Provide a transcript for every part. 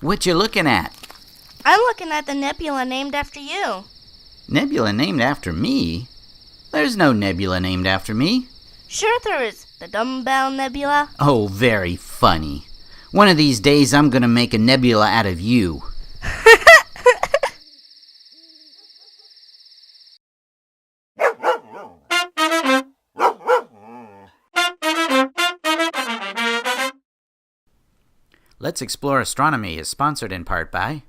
What you looking at? I'm looking at the nebula named after you. Nebula named after me? There's no nebula named after me. Sure there is. The Dumbbell Nebula. Oh, very funny. One of these days I'm gonna make a nebula out of you. Let's Explore Astronomy is sponsored in part by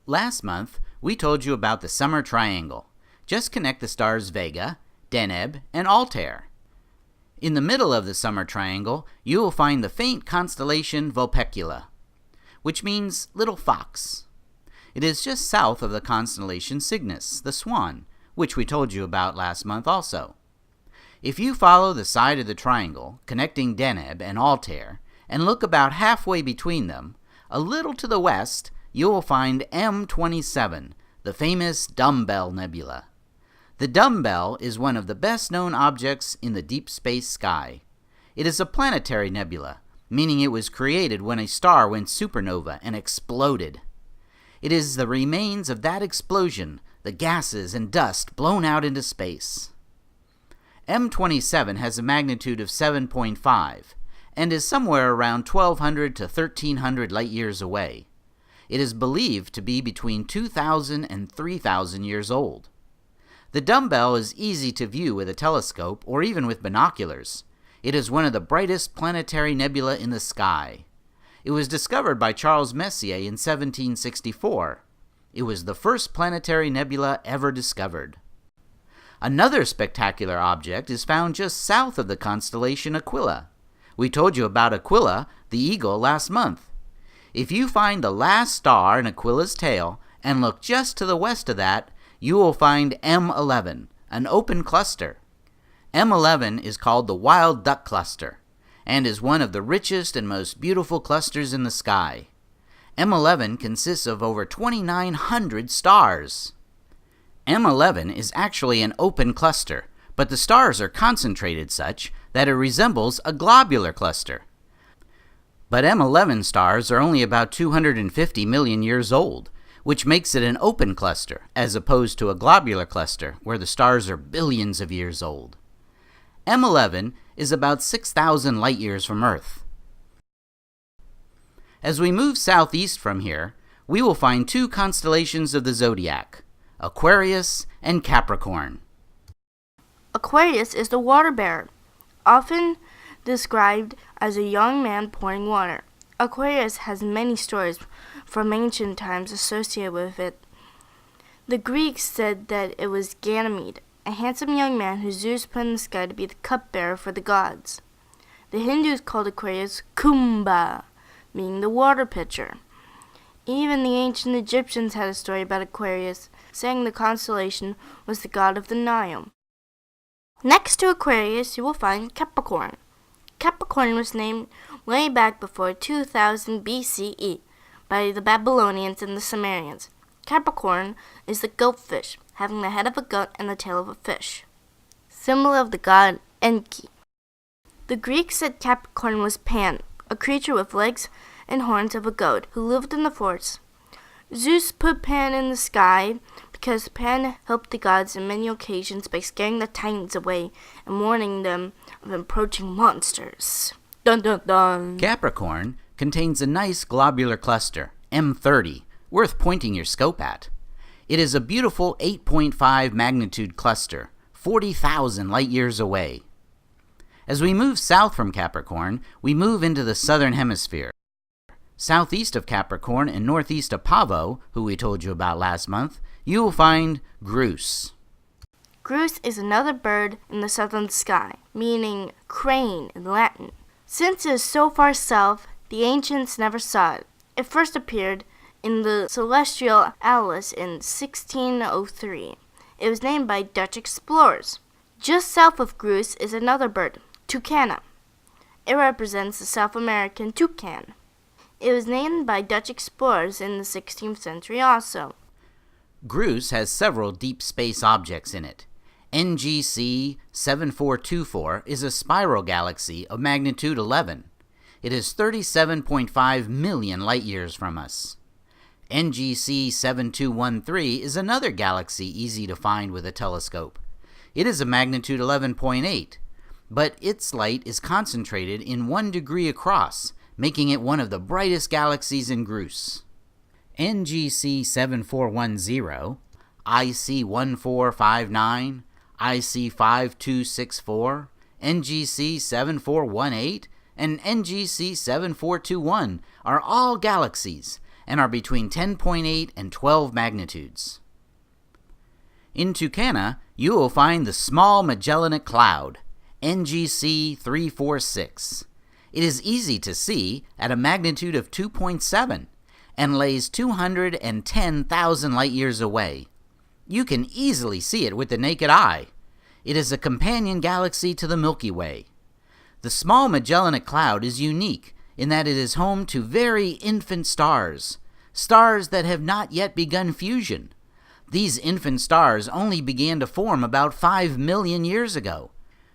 Last month, we told you about the Summer Triangle. Just connect the stars Vega, Deneb, and Altair. In the middle of the Summer Triangle, you will find the faint constellation Vulpecula, which means little fox. It is just south of the constellation Cygnus, the swan, which we told you about last month also. If you follow the side of the triangle, connecting Deneb and Altair, and look about halfway between them, a little to the west, you will find M27, the famous Dumbbell Nebula. The Dumbbell is one of the best-known objects in the deep space sky. It is a planetary nebula, meaning it was created when a star went supernova and exploded. It is the remains of that explosion, the gases and dust blown out into space. M27 has a magnitude of 7.5 and is somewhere around 1,200 to 1,300 light-years away. It is believed to be between 2,000 and 3,000 years old. The Dumbbell is easy to view with a telescope or even with binoculars. It is one of the brightest planetary nebula in the sky. It was discovered by Charles Messier in 1764. It was the first planetary nebula ever discovered. Another spectacular object is found just south of the constellation Aquila. We told you about Aquila, the eagle, last month. If you find the last star in Aquila's tail and look just to the west of that, you will find M11, an open cluster. M11 is called the Wild Duck Cluster and is one of the richest and most beautiful clusters in the sky. M11 consists of over 2,900 stars. M11 is actually an open cluster, but the stars are concentrated such that it resembles a globular cluster. But M11 stars are only about 250 million years old, which makes it an open cluster, as opposed to a globular cluster, where the stars are billions of years old. M11 is about 6,000 light-years from Earth. As we move southeast from here, we will find two constellations of the zodiac, Aquarius and Capricorn. Aquarius is the water bearer, often described as a young man pouring water. Aquarius has many stories from ancient times associated with it. The Greeks said that it was Ganymede, a handsome young man who Zeus put in the sky to be the cupbearer for the gods. The Hindus called Aquarius Kumbha, meaning the water pitcher. Even the ancient Egyptians had a story about Aquarius, saying the constellation was the god of the Nile. Next to Aquarius, you will find Capricorn. Capricorn was named way back before 2000 BCE by the Babylonians and the Sumerians. Capricorn is the goat fish, having the head of a goat and the tail of a fish, symbol of the god Enki. The Greeks said Capricorn was Pan, a creature with legs and horns of a goat who lived in the forest. Zeus put Pan in the sky because Pan helped the gods on many occasions by scaring the Titans away and warning them of approaching monsters. Dun dun dun! Capricorn contains a nice globular cluster, M30, worth pointing your scope at. It is a beautiful 8.5 magnitude cluster, 40,000 light-years away. As we move south from Capricorn, we move into the southern hemisphere. Southeast of Capricorn and northeast of Pavo, who we told you about last month, you will find Grus. Grus is another bird in the southern sky, meaning crane in Latin. Since it is so far south, the ancients never saw it. It first appeared in the Celestial Atlas in 1603. It was named by Dutch explorers. Just south of Grus is another bird, toucana. It represents the South American toucan. It was named by Dutch explorers in the 16th century also. Grus has several deep space objects in it. NGC 7424 is a spiral galaxy of magnitude 11. It is 37.5 million light-years from us. NGC 7213 is another galaxy easy to find with a telescope. It is a magnitude 11.8, but its light is concentrated in 1 degree across, making it one of the brightest galaxies in Grus. NGC 7410, IC 1459, IC 5264, NGC 7418, and NGC 7421 are all galaxies and are between 10.8 and 12 magnitudes. In Toucana, you will find the Small Magellanic Cloud, NGC 346. It is easy to see at a magnitude of 2.7 and lays 210,000 light-years away. You can easily see it with the naked eye. It is a companion galaxy to the Milky Way. The Small Magellanic Cloud is unique in that it is home to very infant stars, stars that have not yet begun fusion. These infant stars only began to form about 5 million years ago.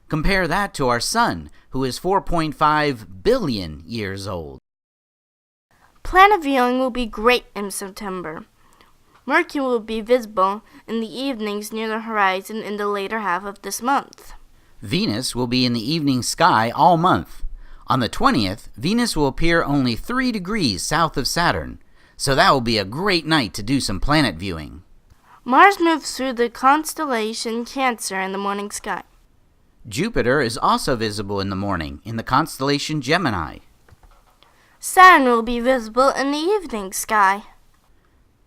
Compare that to our Sun, who is 4.5 billion years old. Planet viewing will be great in September. Mercury will be visible in the evenings near the horizon in the later half of this month. Venus will be in the evening sky all month. On the 20th, Venus will appear only 3 degrees south of Saturn, so that will be a great night to do some planet viewing. Mars moves through the constellation Cancer in the morning sky. Jupiter is also visible in the morning in the constellation Gemini. Saturn will be visible in the evening sky.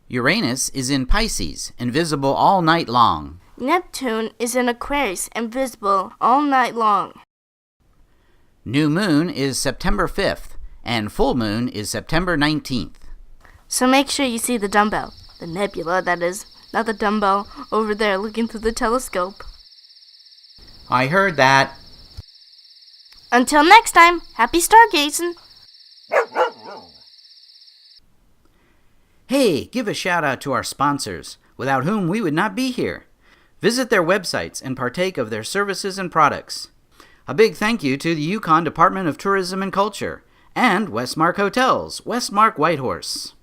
Uranus is in Pisces and visible all night long. Neptune is in Aquarius and visible all night long. New moon is September 5th, and full moon is September 19th. So make sure you see the dumbbell, the nebula that is, not the dumbbell over there looking through the telescope. I heard that. Until next time, happy stargazing! Hey, give a shout out to our sponsors, without whom we would not be here. Visit their websites and partake of their services and products. A big thank you to the Yukon Department of Tourism and Culture and Westmark Hotels, Westmark Whitehorse.